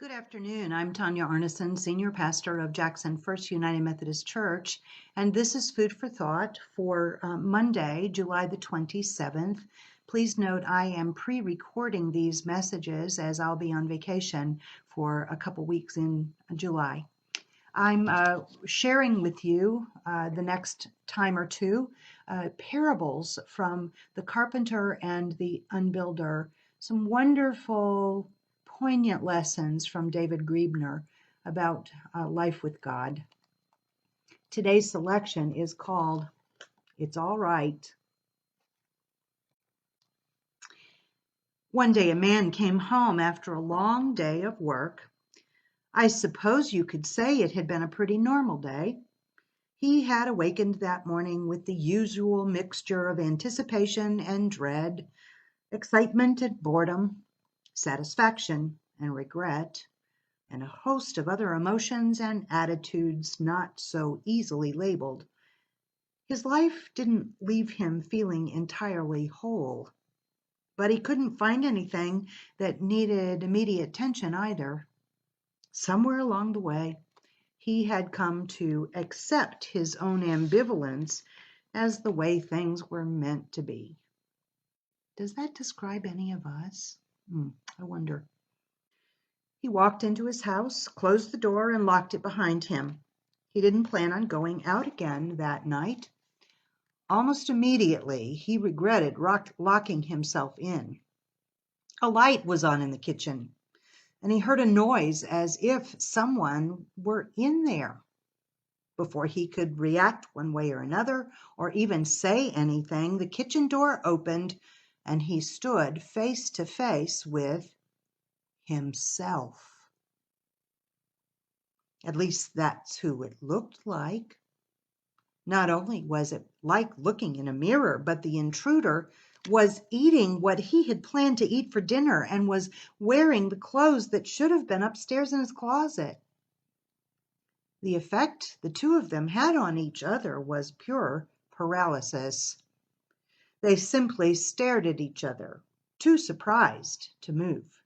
Good afternoon. I'm Tonya Arnesen, Senior Pastor of Jackson First United Methodist Church, and this is Food for Thought for Monday, July the 27th. Please note I am pre-recording these messages as I'll be on vacation for a couple weeks in July. I'm sharing with you the next time or two parables from the Carpenter and the Unbuilder, some wonderful poignant lessons from David Griebner about life with God. Today's selection is called It's All Right. One day a man came home after a long day of work. I suppose you could say it had been a pretty normal day. He had awakened that morning with the usual mixture of anticipation and dread, excitement and boredom, satisfaction and regret, and a host of other emotions and attitudes not so easily labeled. His life didn't leave him feeling entirely whole, but he couldn't find anything that needed immediate attention either. Somewhere along the way, he had come to accept his own ambivalence as the way things were meant to be. Does that describe any of us? I wonder. He walked into his house, closed the door, and locked it behind him. He didn't plan on going out again that night. Almost immediately, he regretted locking himself in. A light was on in the kitchen, and he heard a noise as if someone were in there. Before he could react one way or another, or even say anything, the kitchen door opened, and he stood face to face with himself. At least that's who it looked like. Not only was it like looking in a mirror, but the intruder was eating what he had planned to eat for dinner and was wearing the clothes that should have been upstairs in his closet. The effect the two of them had on each other was pure paralysis. They simply stared at each other, too surprised to move.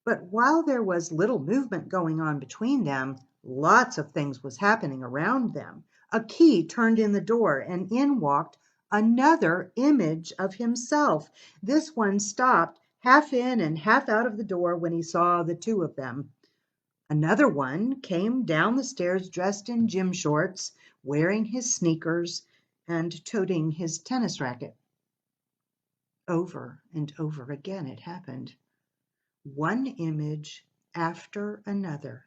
But while there was little movement going on between them, lots of things was happening around them. A key turned in the door, and in walked another image of himself. This one stopped half in and half out of the door when he saw the two of them. Another one came down the stairs dressed in gym shorts, wearing his sneakers, and toting his tennis racket. Over and over again it happened. One image after another,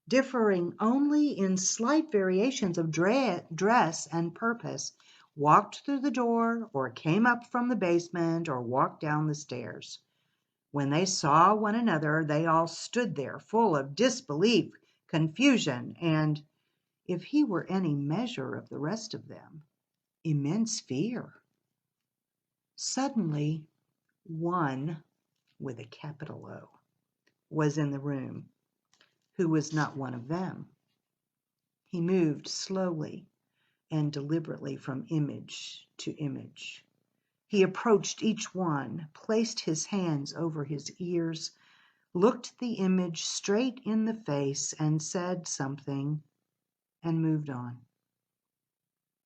differing only in slight variations of dress and purpose, walked through the door or came up from the basement or walked down the stairs. When they saw one another, they all stood there full of disbelief, confusion, and, if he were any measure of the rest of them, immense fear. Suddenly, one, with a capital O, was in the room, who was not one of them. He moved slowly and deliberately from image to image. He approached each one, placed his hands over his ears, looked the image straight in the face and said something, and moved on.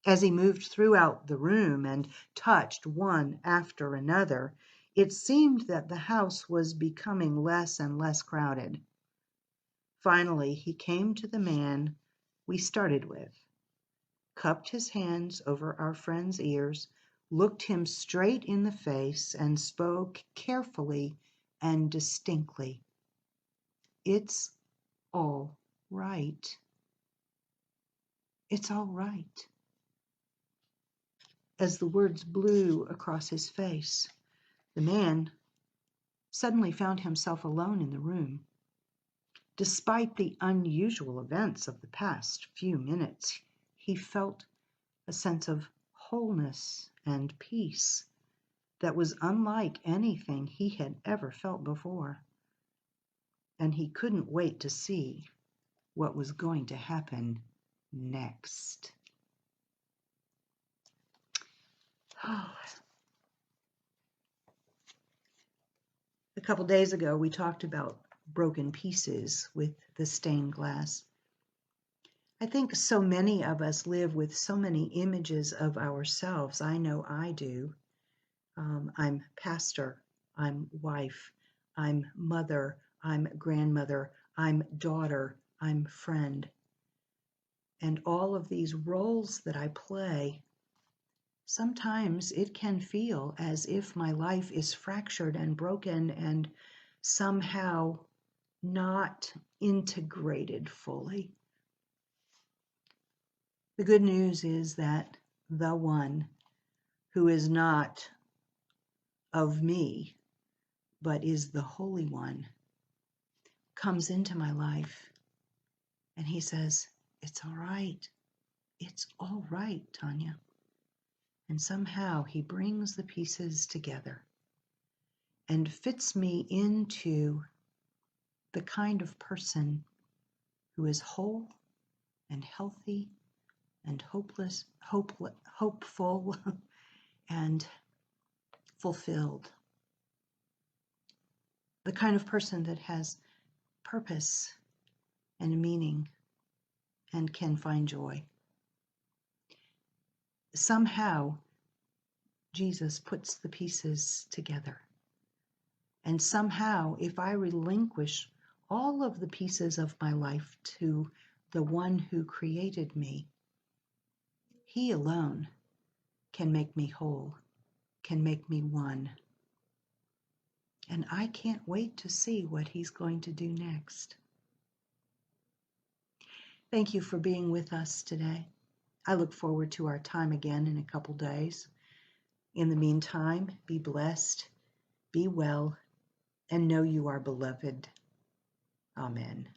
As he moved throughout the room and touched one after another, it seemed that the house was becoming less and less crowded. Finally, he came to the man we started with, cupped his hands over our friend's ears, looked him straight in the face, and spoke carefully and distinctly. It's all right. It's all right. As the words blew across his face, the man suddenly found himself alone in the room. Despite the unusual events of the past few minutes, he felt a sense of wholeness and peace that was unlike anything he had ever felt before. And he couldn't wait to see what was going to happen next. A couple days ago, we talked about broken pieces with the stained glass. I think so many of us live with so many images of ourselves. I know I do. I'm pastor, I'm wife, I'm mother, I'm grandmother, I'm daughter, I'm friend. And all of these roles that I play, sometimes it can feel as if my life is fractured and broken and somehow not integrated fully. The good news is that the one who is not of me, but is the Holy One, comes into my life and he says, it's all right. It's all right, Tonya. And somehow he brings the pieces together and fits me into the kind of person who is whole and healthy and hopeful and fulfilled. The kind of person that has purpose and meaning and can find joy. Somehow, Jesus puts the pieces together. And somehow, if I relinquish all of the pieces of my life to the one who created me, he alone can make me whole, can make me one. And I can't wait to see what he's going to do next. Thank you for being with us today. I look forward to our time again in a couple days. In the meantime, be blessed, be well, and know you are beloved. Amen.